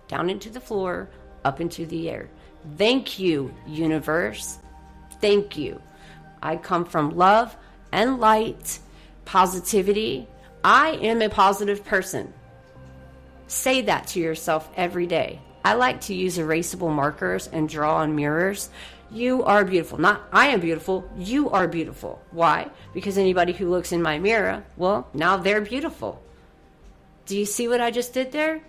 Down into the floor, up into the air. Thank you, universe. Thank you. I come from love and light, positivity. I am a positive person. Say that to yourself every day. I like to use erasable markers and draw on mirrors. You are beautiful. Not I am beautiful. You are beautiful. Why? Because anybody who looks in my mirror, well, now they're beautiful. Do you see what I just did there?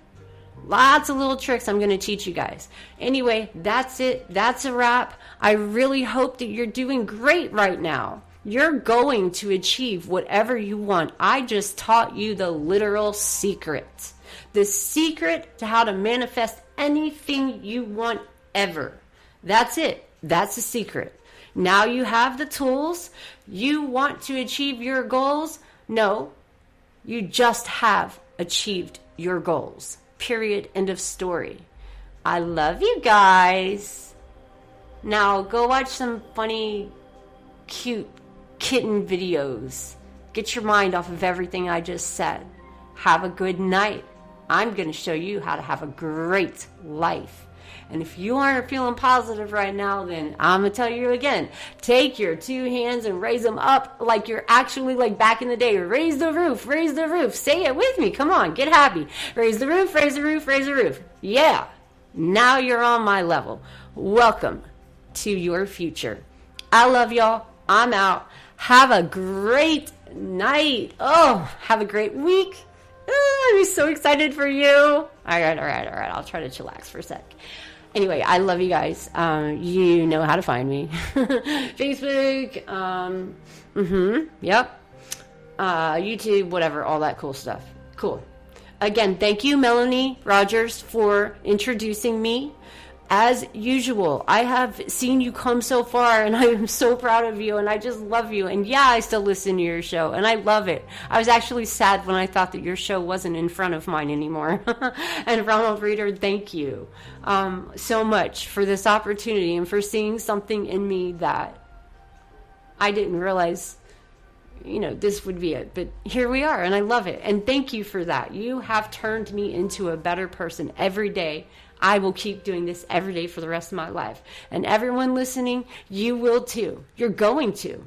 Lots of little tricks I'm going to teach you guys. Anyway, that's it. That's a wrap. I really hope that you're doing great right now. You're going to achieve whatever you want. I just taught you the literal secret. The secret to how to manifest anything you want ever. That's it. That's the secret. Now you have the tools. You want to achieve your goals? No, you just have achieved your goals. Period. End of story. I love you guys. Now go watch some funny, cute kitten videos. Get your mind off of everything I just said. Have a good night. I'm going to show you how to have a great life. And if you aren't feeling positive right now, then I'm going to tell you again. Take your two hands and raise them up like you're actually like back in the day. Raise the roof, raise the roof. Say it with me. Come on, get happy. Raise the roof, raise the roof, raise the roof. Yeah, now you're on my level. Welcome to your future. I love y'all. I'm out. Have a great night. Oh, have a great week. I'm so excited for you. All right. I'll try to chillax for a sec. Anyway, I love you guys. You know how to find me. Facebook, yep. YouTube, whatever, all that cool stuff. Cool. Again, thank you, Melanie Rogers, for introducing me. As usual, I have seen you come so far, and I am so proud of you, and I just love you. And yeah, I still listen to your show, and I love it. I was actually sad when I thought that your show wasn't in front of mine anymore. And Ronald Reader, thank you so much for this opportunity and for seeing something in me that I didn't realize, this would be it. But here we are, and I love it. And thank you for that. You have turned me into a better person every day. I will keep doing this every day for the rest of my life. And everyone listening, you will too. You're going to.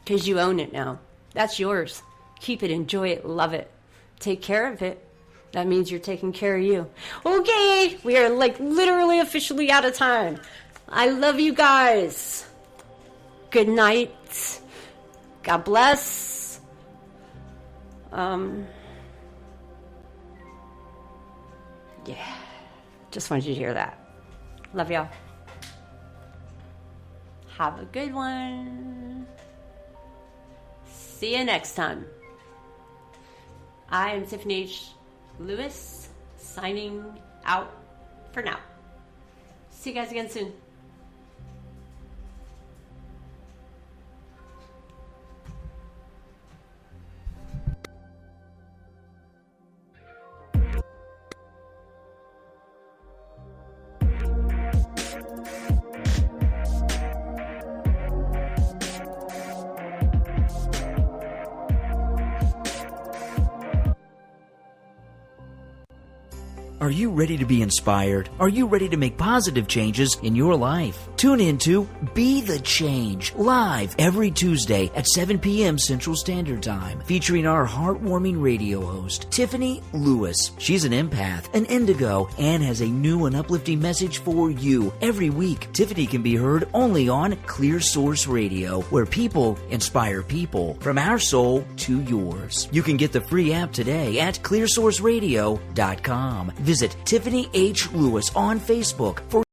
Because you own it now. That's yours. Keep it, enjoy it, love it. Take care of it. That means you're taking care of you. Okay, we are literally officially out of time. I love you guys. Good night. God bless. Yeah. Just wanted you to hear that. Love y'all. Have a good one. See you next time. I am Tiffany H. Lewis, signing out for now. See you guys again soon. Are you ready to be inspired? Are you ready to make positive changes in your life? Tune in to Be the Change, live every Tuesday at 7 p.m. Central Standard Time, featuring our heartwarming radio host, Tiffany Lewis. She's an empath, an indigo, and has a new and uplifting message for you. Every week, Tiffany can be heard only on Clear Source Radio, where people inspire people, from our soul to yours. You can get the free app today at clearsourceradio.com. Visit Tiffany H. Lewis on Facebook for